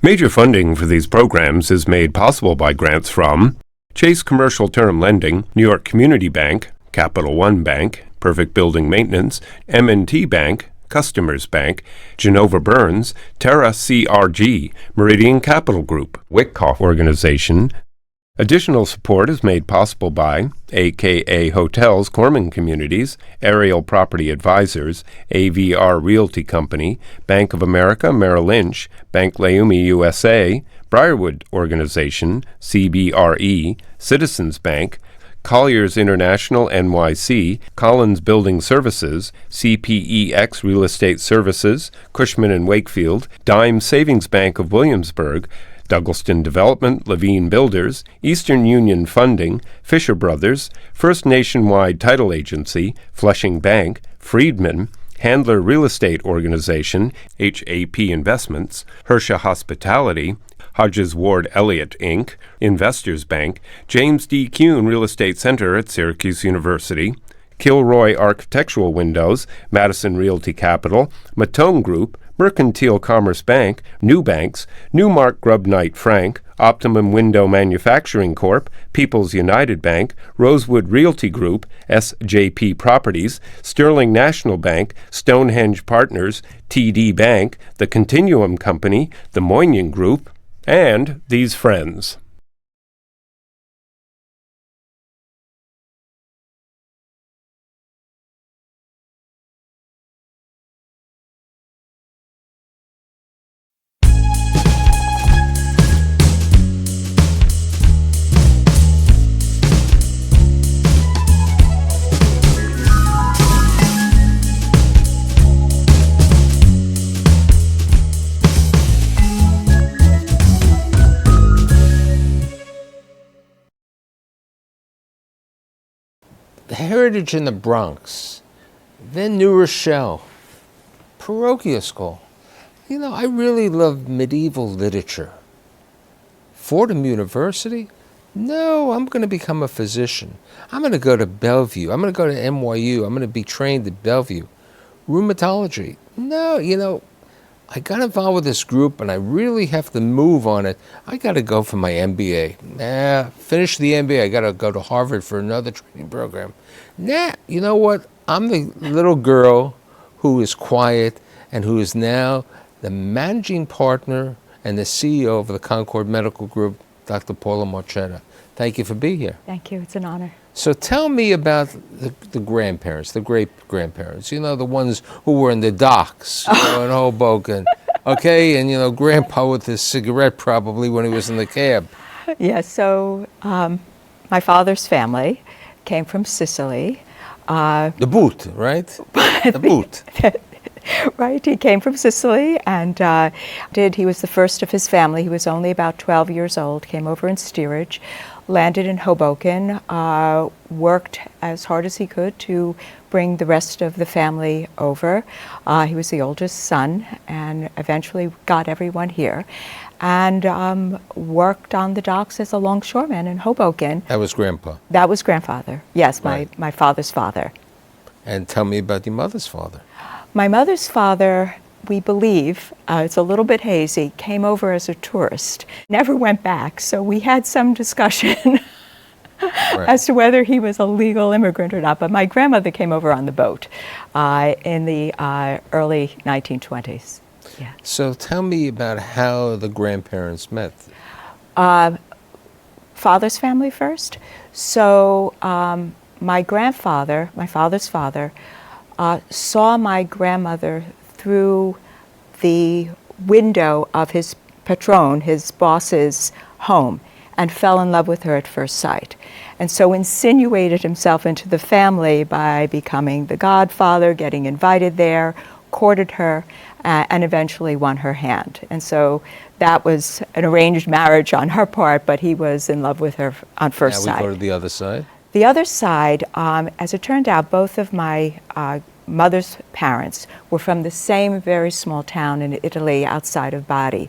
Major funding for these programs is made possible by grants from Chase Commercial Term Lending, New York Community Bank, Capital One Bank, Perfect Building Maintenance, M&T Bank, Customers Bank, Genova Burns, Terra CRG, Meridian Capital Group, Wyckoff Organization. Additional support is made possible by AKA Hotels Corman Communities, Aerial Property Advisors, AVR Realty Company, Bank of America Merrill Lynch, Bank Leumi USA, Briarwood Organization, CBRE, Citizens Bank, Colliers International NYC, Collins Building Services, CPEX Real Estate Services, Cushman & Wakefield, Dime Savings Bank of Williamsburg, Douglaston Development, Levine Builders, Eastern Union Funding, Fisher Brothers, First Nationwide Title Agency, Flushing Bank, Friedman, Handler Real Estate Organization, HAP Investments, Hersha Hospitality, Hodges Ward Elliott, Inc., Investors Bank, James D. Kuhn Real Estate Center at Syracuse University, Kilroy Architectural Windows, Madison Realty Capital, Matone Group, Mercantile Commerce Bank, New Banks, Newmark Grubb Knight Frank, Optimum Window Manufacturing Corp., People's United Bank, Rosewood Realty Group, SJP Properties, Sterling National Bank, Stonehenge Partners, TD Bank, The Continuum Company, The Moynihan Group, and these friends. The heritage in the Bronx, then New Rochelle, parochial school. You know, I really love medieval literature. Fordham University? No, I'm going to become a physician. I'm going to go to Bellevue. I'm going to go to NYU. I'm going to be trained at Bellevue. Rheumatology? No, you know, I got involved with this group and I really have to move on it. I got to go for my MBA. Finish the MBA. I got to go to Harvard for another training program. You know what? I'm the little girl who is quiet and who is now the managing partner and the CEO of the Concord Medical Group, Dr. Paula Marchetta. Thank you for being here. Thank you. It's an honor. So tell me about the grandparents, the great-grandparents, you know, the ones who were in the docks, you know, in Hoboken, okay? And, you know, Grandpa with his cigarette probably when he was in the cab. Yeah, so my father's family came from Sicily. The boot, right? The boot. Right, he came from Sicily and he was the first of his family. He was only about 12 years old, came over in steerage, landed in Hoboken, worked as hard as he could to bring the rest of the family over. He was the oldest son and eventually got everyone here and worked on the docks as a longshoreman in Hoboken. That was Grandpa? That was grandfather, yes, right. my father's father. And tell me about your mother's father. My mother's father, we believe, it's a little bit hazy, came over as a tourist, never went back, so we had some discussion right. as to whether he was a legal immigrant or not, but my grandmother came over on the boat in the early 1920s. Yeah. So tell me about how the grandparents met. Father's family first. So my grandfather, my father's father, saw my grandmother through the window of his patron, his boss's home, and fell in love with her at first sight. And so insinuated himself into the family by becoming the godfather, getting invited there, courted her, and eventually won her hand. And so that was an arranged marriage on her part, but he was in love with her on first sight. Now we go to the other side. The other side, as it turned out, both of my mother's parents were from the same very small town in Italy outside of Bari.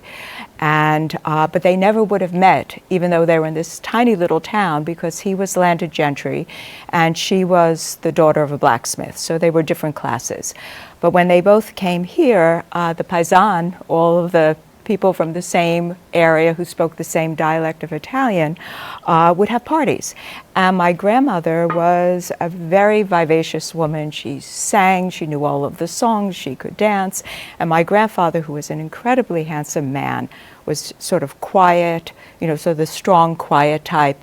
And, but they never would have met, even though they were in this tiny little town, because he was landed gentry and she was the daughter of a blacksmith. So they were different classes. But when they both came here, the paisan, all of the people from the same area who spoke the same dialect of Italian would have parties. And my grandmother was a very vivacious woman. She sang, she knew all of the songs, she could dance. And my grandfather, who was an incredibly handsome man, was sort of quiet, so the strong, quiet type,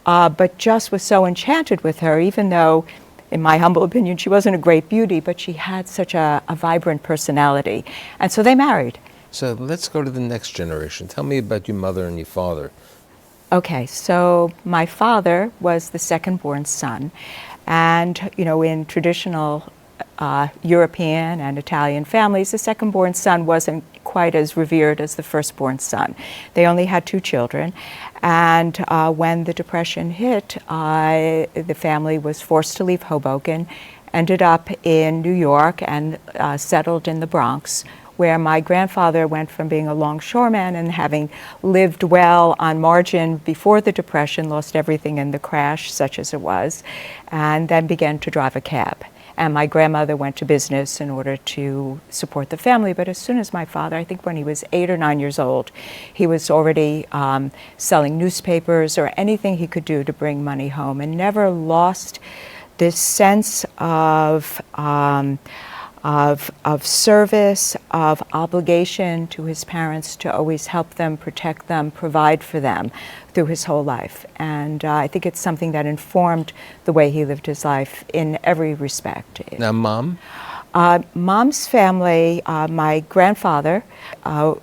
but just was so enchanted with her, even though, in my humble opinion, she wasn't a great beauty, but she had such a vibrant personality. And so they married. So let's go to the next generation. Tell me about your mother and your father. Okay, so my father was the second-born son, and in traditional European and Italian families, the second-born son wasn't quite as revered as the first-born son. They only had 2 children, and when the Depression hit, the family was forced to leave Hoboken, ended up in New York, and settled in the Bronx, where my grandfather went from being a longshoreman and having lived well on margin before the Depression, lost everything in the crash, such as it was, and then began to drive a cab. And my grandmother went to business in order to support the family. But as soon as my father, I think when he was 8 or 9 years old, he was already selling newspapers or anything he could do to bring money home, and never lost this sense of service, of obligation to his parents to always help them, protect them, provide for them through his whole life. And I think it's something that informed the way he lived his life in every respect. Now, Mom? Mom's family, my grandfather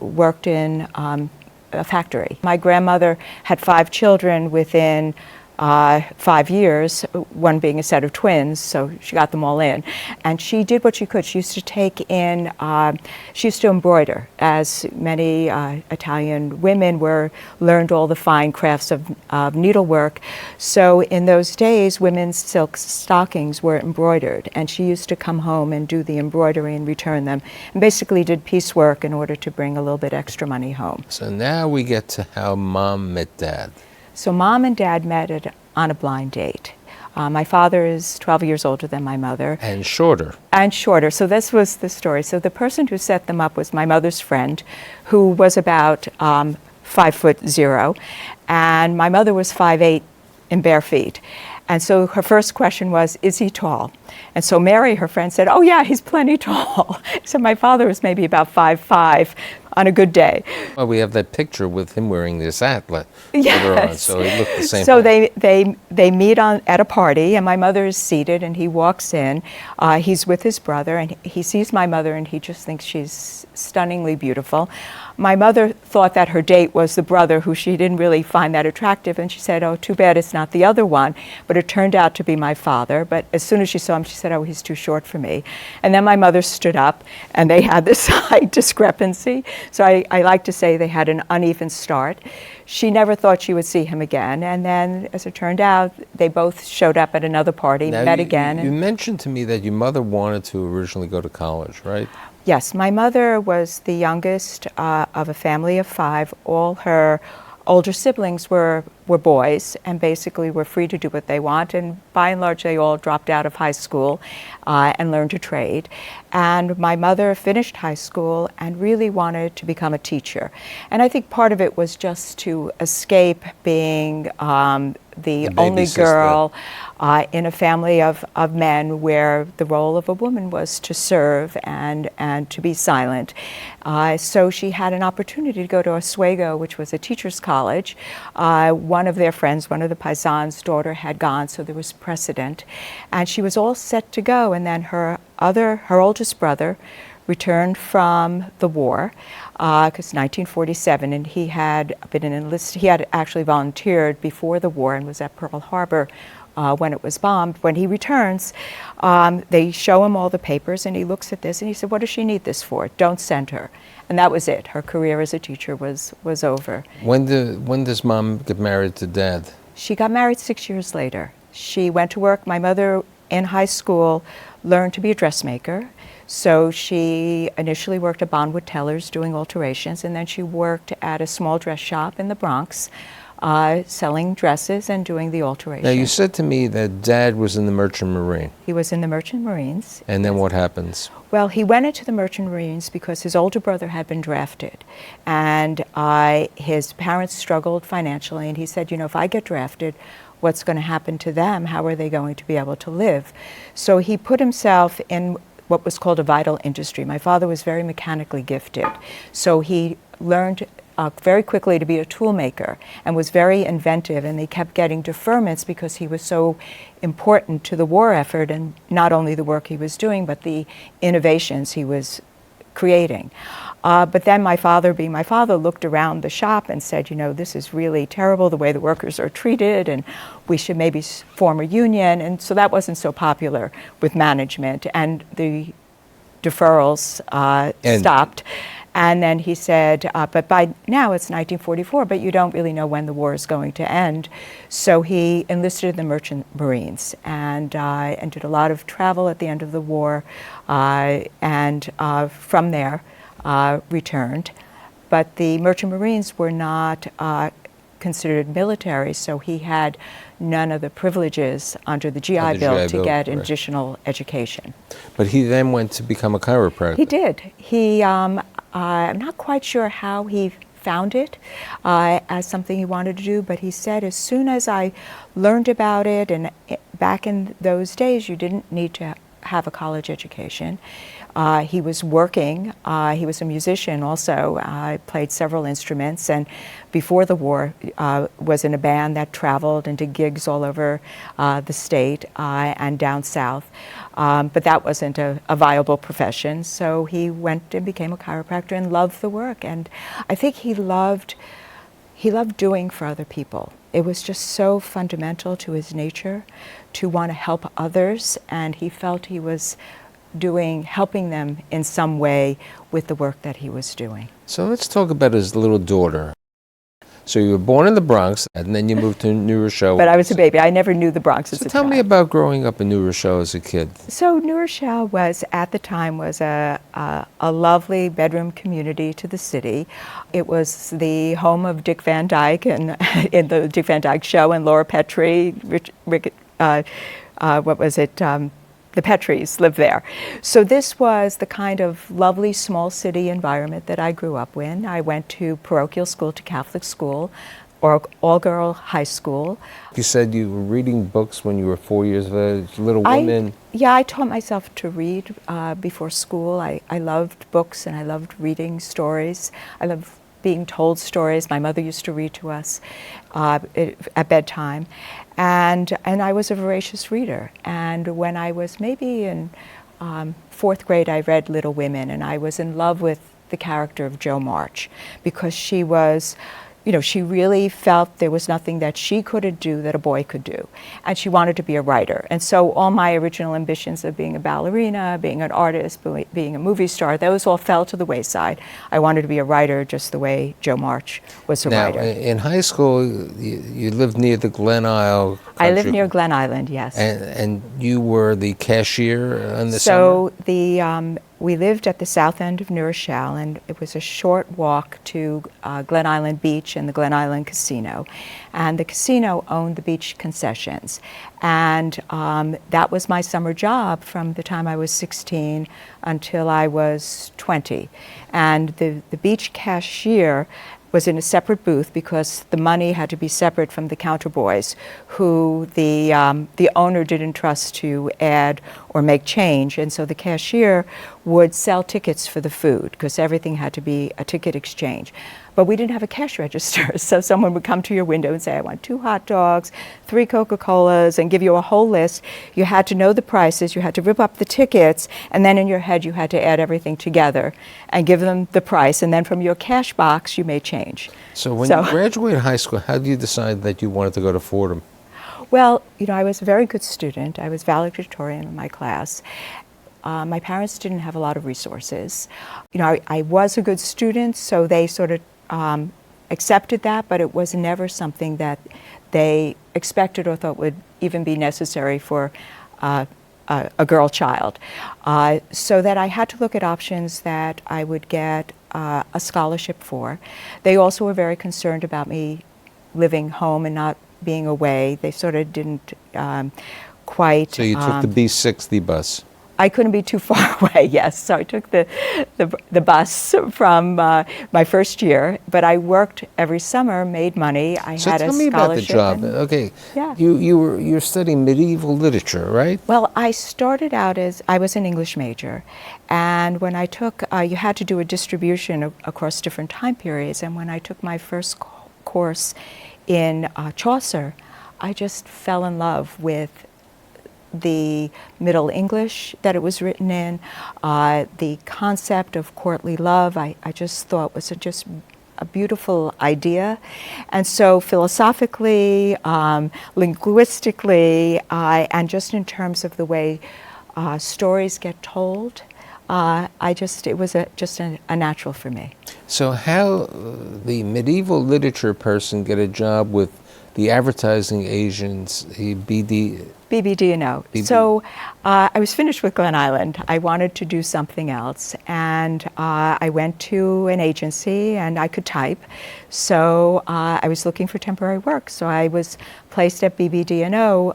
worked in a factory. My grandmother had 5 children within 5 years, one being a set of twins, so she got them all in. And she did what she could. She used to take in, she used to embroider, as many Italian women learned all the fine crafts of needlework. So in those days, women's silk stockings were embroidered, and she used to come home and do the embroidery and return them, and basically did piecework in order to bring a little bit extra money home. So now we get to how Mom met Dad. So Mom and Dad met on a blind date. My father is 12 years older than my mother. And shorter. And shorter. So this was the story. So the person who set them up was my mother's friend, who was about 5'0", and my mother was 5'8" in bare feet. And so her first question was, is he tall? And so Mary, her friend, said, oh yeah, he's plenty tall. So my father was maybe about 5'5" on a good day. Well, we have that picture with him wearing this hat later Yes. on, so he looked the same. So they meet at a party, and my mother is seated, and he walks in. He's with his brother, and he sees my mother, and he just thinks she's stunningly beautiful. My mother thought that her date was the brother, who she didn't really find that attractive, and she said, oh, too bad it's not the other one. But it turned out to be my father. But as soon as she saw him, she said, oh, he's too short for me. And then my mother stood up, and they had this height discrepancy. So I like to say they had an uneven start. She never thought she would see him again. And then, as it turned out, they both showed up at another party, Now, met again. You mentioned to me that your mother wanted to originally go to college, right? Yes, my mother was the youngest of a family of 5. All her older siblings were boys, and basically were free to do what they want, and by and large they all dropped out of high school and learned a trade. And my mother finished high school and really wanted to become a teacher. And I think part of it was just to escape being the only sister. girl in a family of men, where the role of a woman was to serve and to be silent. So she had an opportunity to go to Oswego, which was a teacher's college. One of their friends, one of the Paisan's daughter, had gone, so there was precedent. And she was all set to go, and then her oldest brother returned from the war, because 1947, and he had been enlisted. He had actually volunteered before the war and was at Pearl Harbor when it was bombed. When he returns, they show him all the papers, and he looks at this, and he said, what does she need this for? Don't send her. And that was it. Her career as a teacher was over. When does Mom get married to Dad? She got married 6 years later. She went to work. My mother, in high school, learned to be a dressmaker. So she initially worked at Bonwood Tellers doing alterations, and then she worked at a small dress shop in the Bronx selling dresses and doing the alteration. Now, you said to me that Dad was in the Merchant Marine. He was in the Merchant Marines. And then what happens? Well, he went into the Merchant Marines because his older brother had been drafted, and his parents struggled financially, and he said, you know, if I get drafted, what's going to happen to them? How are they going to be able to live? So he put himself in what was called a vital industry. My father was very mechanically gifted, so he learned very quickly to be a tool maker and was very inventive, and they kept getting deferments because he was so important to the war effort, and not only the work he was doing but the innovations he was creating. But then my father, being my father, looked around the shop and said, you know, this is really terrible the way the workers are treated, and we should maybe form a union. And so that wasn't so popular with management, and the deferrals stopped. And then he said, but by now it's 1944, but you don't really know when the war is going to end. So he enlisted in the Merchant Marines and did a lot of travel at the end of the war, and from there returned. But the Merchant Marines were not considered military, so he had none of the privileges under the GI Bill to get additional education. But he then went to become a chiropractor. He did. He, I'm not quite sure how he found it as something he wanted to do, but he said, as soon as I learned about it, and back in those days you didn't need to have a college education. He was working, he was a musician also, played several instruments, and before the war was in a band that traveled and did gigs all over the state and down south. But that wasn't a viable profession, so he went and became a chiropractor and loved the work. And I think he loved doing for other people. It was just so fundamental to his nature to want to help others, and he felt he was helping them in some way with the work that he was doing. So let's talk about his little daughter. So you were born in the Bronx, and then you moved to New Rochelle. But I was a baby. I never knew the Bronx as a child. So tell me about growing up in New Rochelle as a kid. So New Rochelle was, at the time, was a lovely bedroom community to the city. It was the home of Dick Van Dyke and in the Dick Van Dyke Show, and Laura Petrie, the Petries lived there. So this was the kind of lovely small city environment that I grew up in. I went to parochial school, to Catholic school, or all-girl high school. You said you were reading books when you were 4 years of age, Little Women. I taught myself to read before school. I loved books and I loved reading stories. I loved being told stories. My mother used to read to us at bedtime. And I was a voracious reader. And when I was maybe in fourth grade, I read Little Women, and I was in love with the character of Jo March, because she was, you know, she really felt there was nothing that she couldn't do that a boy could do. And she wanted to be a writer. And so all my original ambitions of being a ballerina, being an artist, being a movie star, those all fell to the wayside. I wanted to be a writer just the way Jo March was a writer. Now, in high school, you lived near the Glen Isle Country. I lived near Glen Island, yes. And you were the cashier in the summer? So we lived at the south end of New Rochelle, and it was a short walk to Glen Island Beach and the Glen Island Casino. And the casino owned the beach concessions. And that was my summer job from the time I was 16 until I was 20. And the beach cashier was in a separate booth because the money had to be separate from the counter boys, who the owner didn't trust to add or make change. And so the cashier would sell tickets for the food, because everything had to be a ticket exchange. But we didn't have a cash register, so someone would come to your window and say, I want 2 hot dogs, 3 Coca-Colas, and give you a whole list. You had to know the prices, you had to rip up the tickets, and then in your head you had to add everything together and give them the price, and then from your cash box you made change. So when you graduated high school, how did you decide that you wanted to go to Fordham? Well, you know, I was a very good student. I was valedictorian in my class. My parents didn't have a lot of resources. You know, I was a good student, so they sort of accepted that, but it was never something that they expected or thought would even be necessary for a girl child. So that I had to look at options that I would get a scholarship for. They also were very concerned about me living home and not being away. They sort of didn't quite. So you took the B60 bus. I couldn't be too far away, yes. So I took the bus from my first year, but I worked every summer, made money. I So had a tell me about the scholarship. job. and- Okay. Yeah. You're studying medieval literature, right? Well, I started out as I was an English major, and when I took, you had to do a distribution across different time periods, and when I took my first course in Chaucer, I just fell in love with the Middle English that it was written in, the concept of courtly love. I just thought was just a beautiful idea. And so philosophically, linguistically, and just in terms of the way stories get told, it was just a natural for me. So how the medieval literature person get a job with the advertising agents, the BBD&O. So I was finished with Glen Island. I wanted to do something else, and I went to an agency, and I could type. So I was looking for temporary work. So I was placed at BBD&O,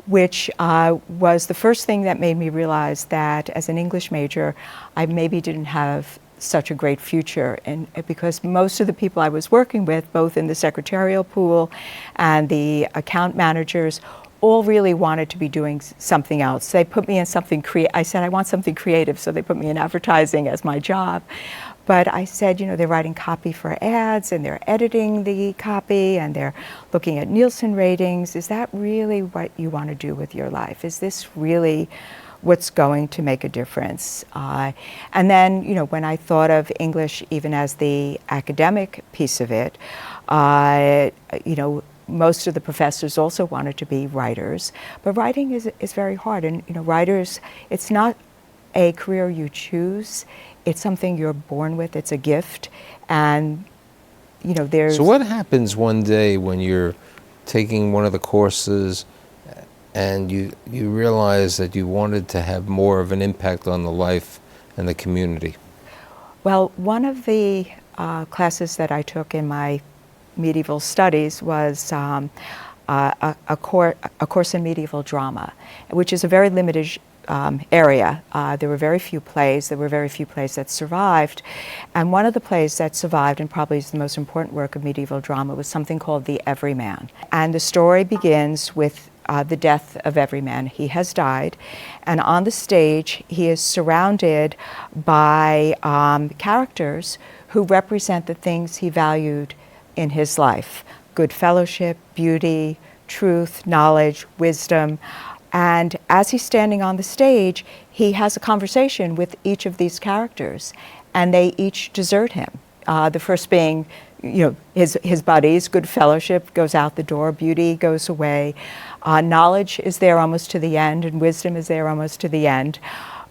which was the first thing that made me realize that as an English major, I maybe didn't have such a great future, and because most of the people I was working with, both in the secretarial pool and the account managers, all really wanted to be doing something else. They put me in something I said, I want something creative, so they put me in advertising as my job. But I said, they're writing copy for ads, and they're editing the copy, and they're looking at Nielsen ratings. Is that really what you want to do with your life? Is this really what's going to make a difference? And then, when I thought of English even as the academic piece of it, most of the professors also wanted to be writers, but writing is very hard. And writers, it's not a career you choose; it's something you're born with. It's a gift, and there's. So what happens one day when you're taking one of the courses, and you realize that you wanted to have more of an impact on the life and the community? Well, one of the classes that I took in my medieval studies was a course in medieval drama, which is a very limited area. There were very few plays. There were very few plays that survived. And one of the plays that survived, and probably is the most important work of medieval drama, was something called The Everyman. And the story begins with the death of Everyman. He has died, and on the stage he is surrounded by characters who represent the things he valued in his life: good fellowship, beauty, truth, knowledge, wisdom. And as he's standing on the stage, he has a conversation with each of these characters, and they each desert him. The first being, his buddies. Good fellowship goes out the door, beauty goes away. Knowledge is there almost to the end, and wisdom is there almost to the end.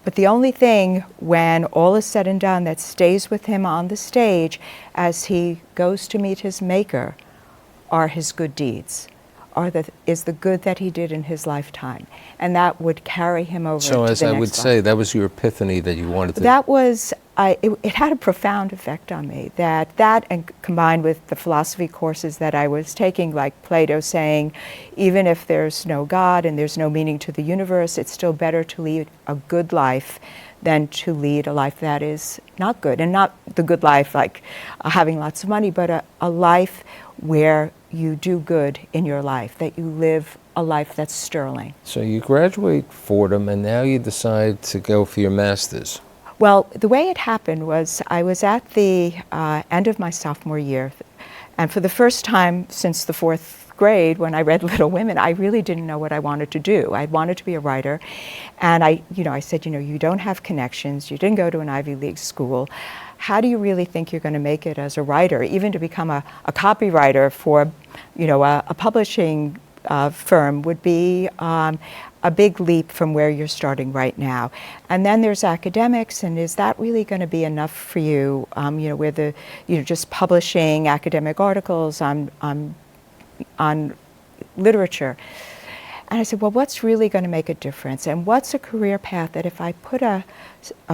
But the only thing, when all is said and done, that stays with him on the stage as he goes to meet his maker are his good deeds, is the good that he did in his lifetime. And that would carry him over to the next So as I would life. say, that was your epiphany that you wanted to... That was, it had a profound effect on me. That and combined with the philosophy courses that I was taking, like Plato saying, even if there's no God and there's no meaning to the universe, it's still better to lead a good life than to lead a life that is not good. And not the good life like having lots of money, but a life where you do good in your life, that you live a life that's sterling. So you graduate Fordham, and now you decide to go for your master's. Well, the way it happened was I was at the end of my sophomore year, and for the first time since the fourth grade, when I read Little Women, I really didn't know what I wanted to do. I wanted to be a writer, and I said, you don't have connections, you didn't go to an Ivy League school. How do you really think you're going to make it as a writer, even to become a copywriter for, a publishing firm would be a big leap from where you're starting right now. And then there's academics, and is that really going to be enough for you? Where just publishing academic articles on literature. And I said, well, what's really going to make a difference? And what's a career path that if I put a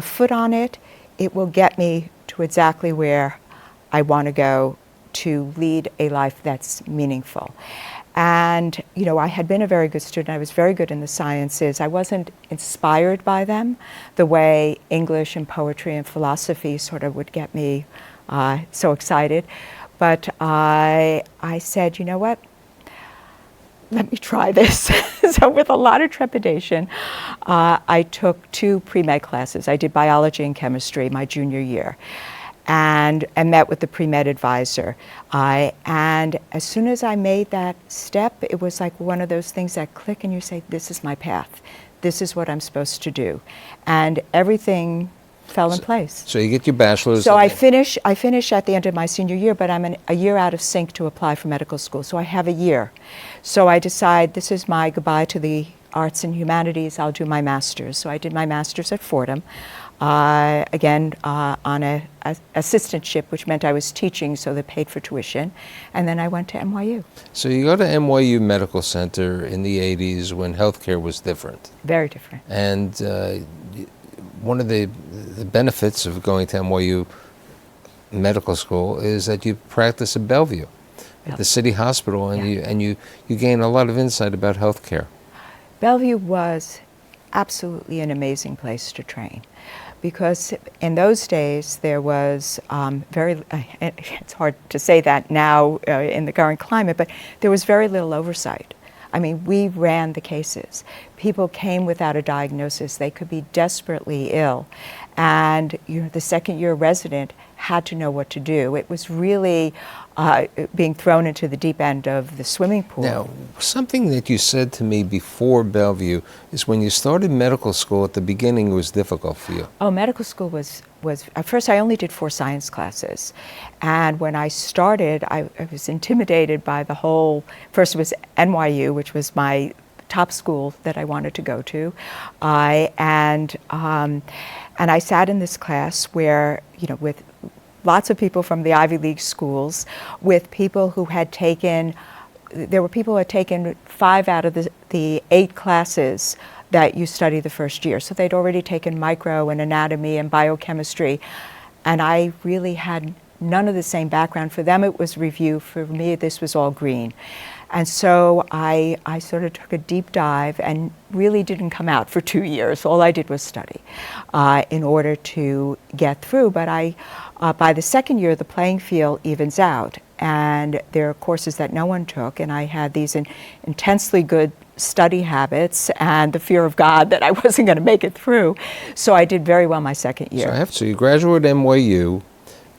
foot on it, it will get me to exactly where I want to go to lead a life that's meaningful. And, you know, I had been a very good student. I was very good in the sciences. I wasn't inspired by them the way English and poetry and philosophy sort of would get me so excited. But I said, you know what? Let me try this. So with a lot of trepidation, I took 2 pre-med classes. I did biology and chemistry my junior year, and met with the pre-med advisor. And as soon as I made that step, it was like one of those things that click and you say, this is my path. This is what I'm supposed to do. And everything fell in place. So you get your bachelor's. So I finish at the end of my senior year, but I'm a year out of sync to apply for medical school. So I have a year. So I decide this is my goodbye to the arts and humanities. I'll do my master's. So I did my master's at Fordham, again on a assistantship, which meant I was teaching, so they paid for tuition. And then I went to NYU. So you go to NYU Medical Center in the 80s when healthcare was different. Very different. And one of the benefits of going to NYU Medical School is that you practice at Bellevue, at the City Hospital, and you gain a lot of insight about healthcare. Bellevue was absolutely an amazing place to train, because in those days there was it's hard to say that now in the current climate, but there was very little oversight. I mean, we ran the cases. People came without a diagnosis. They could be desperately ill. And the second-year resident had to know what to do. It was really being thrown into the deep end of the swimming pool. Now, something that you said to me before Bellevue is when you started medical school, at the beginning it was difficult for you. Oh, medical school was at first I only did 4 science classes. And when I started, I was intimidated by the whole, first it was NYU, which was my top school that I wanted to go to. And I sat in this class where, with lots of people from the Ivy League schools, with people who had taken, there were people who had taken 5 out of the 8 classes that you study the first year. So they'd already taken micro and anatomy and biochemistry. And I really had none of the same background. For them, it was review. For me, this was all green. And so I sort of took a deep dive and really didn't come out for 2 years. All I did was study in order to get through. But by the second year, the playing field evens out. And there are courses that no one took. And I had these intensely good study habits and the fear of God that I wasn't going to make it through. So I did very well my second year. So you graduate at NYU.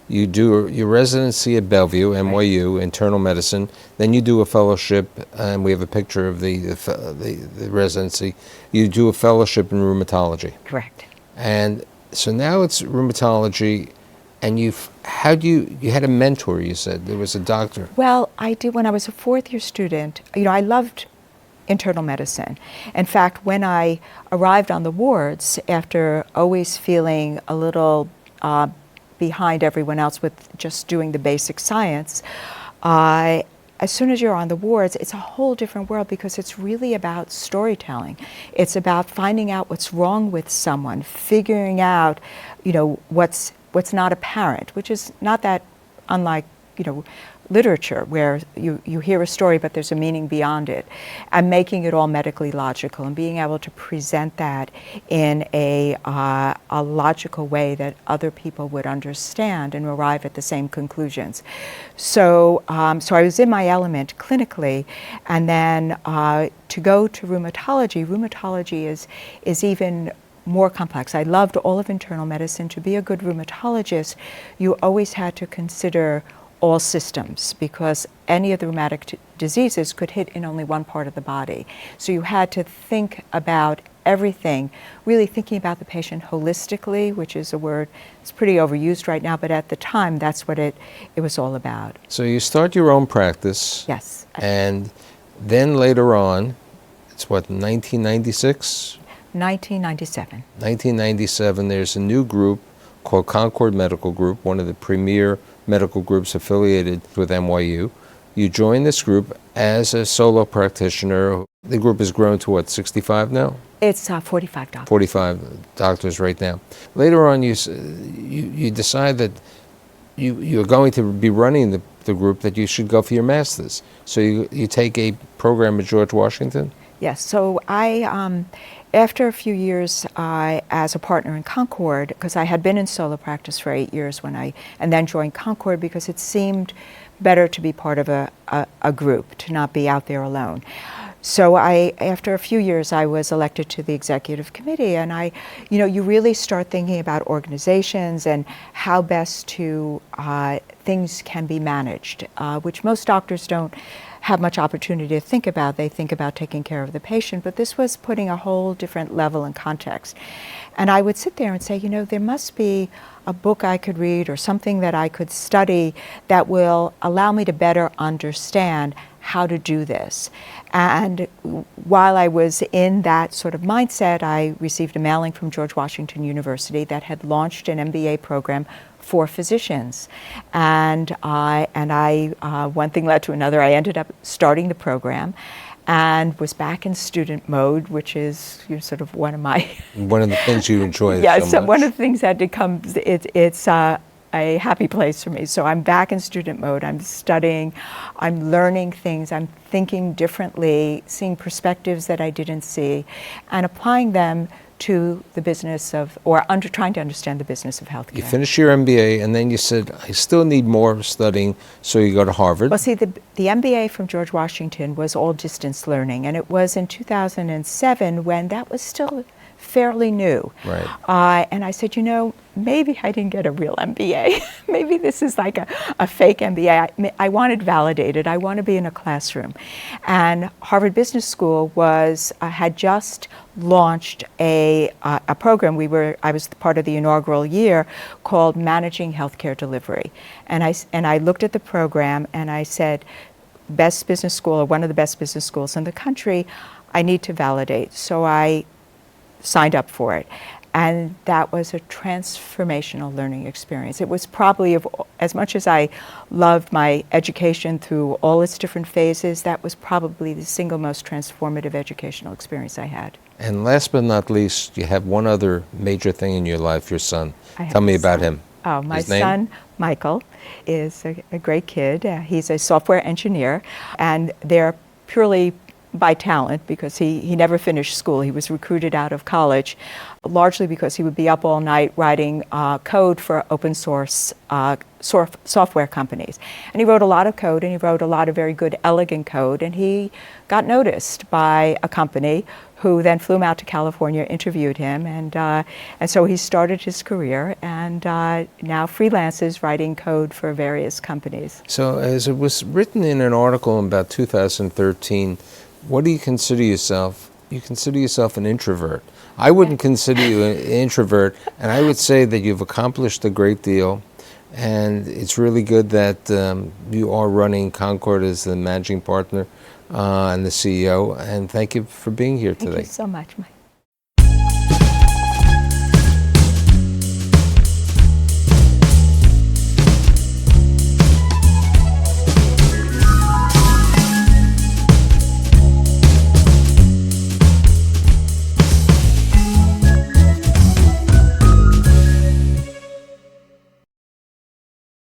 You do your residency at Bellevue, NYU, internal medicine. Then you do a fellowship, and we have a picture of the residency. You do a fellowship in rheumatology. Correct. And so now it's rheumatology, and you had a mentor, you said. There was a doctor. Well, I did when I was a 4th-year student. I loved internal medicine. In fact, when I arrived on the wards, after always feeling a little behind everyone else with just doing the basic science, as soon as you're on the wards, it's a whole different world, because it's really about storytelling. It's about finding out what's wrong with someone, figuring out, what's not apparent, which is not that unlike, literature, where you hear a story but there's a meaning beyond it, and making it all medically logical and being able to present that in a logical way that other people would understand and arrive at the same conclusions. So I was in my element clinically, and then to go to rheumatology is even more complex. I loved all of internal medicine. To be a good rheumatologist, you always had to consider all systems, because any of the rheumatic diseases could hit in only one part of the body. So you had to think about everything, really thinking about the patient holistically, which is a word that's pretty overused right now, but at the time, that's what it was all about. So you start your own practice. Yes. And then later on, it's 1996? 1997. 1997, there's a new group called Concord Medical Group, one of the premier medical groups affiliated with NYU. You join this group as a solo practitioner. The group has grown to 65 now? It's 45 doctors. 45 doctors right now. Later on, you decide that you're going to be running the group that you should go for your master's. So you take a program at George Washington? Yes. So after a few years as a partner in Concord, because I had been in solo practice for 8 years and then joined Concord because it seemed better to be part of a group, to not be out there alone. So after a few years, I was elected to the executive committee, and you really start thinking about organizations and how best to things can be managed, which most doctors don't have much opportunity to think about. They think about taking care of the patient, but this was putting a whole different level and context. And I would sit there and say, there must be a book I could read or something that I could study that will allow me to better understand how to do this. And while I was in that sort of mindset, I received a mailing from George Washington University that had launched an MBA program for physicians. And one thing led to another. I ended up starting the program and was back in student mode, which is sort of one of the things you enjoy yeah, so much. One of the things that it's a happy place for me. So I'm back in student mode. I'm studying, I'm learning things, I'm thinking differently, seeing perspectives that I didn't see, and applying them to the business trying to understand the business of healthcare. You finished your MBA, and then you said, I still need more studying, so you go to Harvard. Well, see, the MBA from George Washington was all distance learning, and it was in 2007 when that was still fairly new. Right. And I said, maybe I didn't get a real MBA. Maybe this is like a fake MBA. I wanted validated. I want to be in a classroom. And Harvard Business School had just launched a program. I was part of the inaugural year called Managing Healthcare Delivery. And I looked at the program and I said, best business school, or one of the best business schools in the country, I need to validate. So I signed up for it. And that was a transformational learning experience. It was probably, as much as I loved my education through all its different phases, that was probably the single most transformative educational experience I had. And last but not least, you have one other major thing in your life, your son. Tell me about him. Oh, my son, Michael, is a great kid. He's a software engineer, and they're purely by talent, because he never finished school. He was recruited out of college, largely because he would be up all night writing code for open source software companies. And he wrote a lot of code, and he wrote a lot of very good, elegant code, and he got noticed by a company who then flew him out to California, interviewed him, and so he started his career, and now freelances writing code for various companies. So as it was written in an article in about 2013, what do you consider yourself? You consider yourself an introvert. I wouldn't consider you an introvert, and I would say that you've accomplished a great deal, and it's really good that you are running Concord as the managing partner and the CEO, and thank you for being here today. Thank you so much, Mike.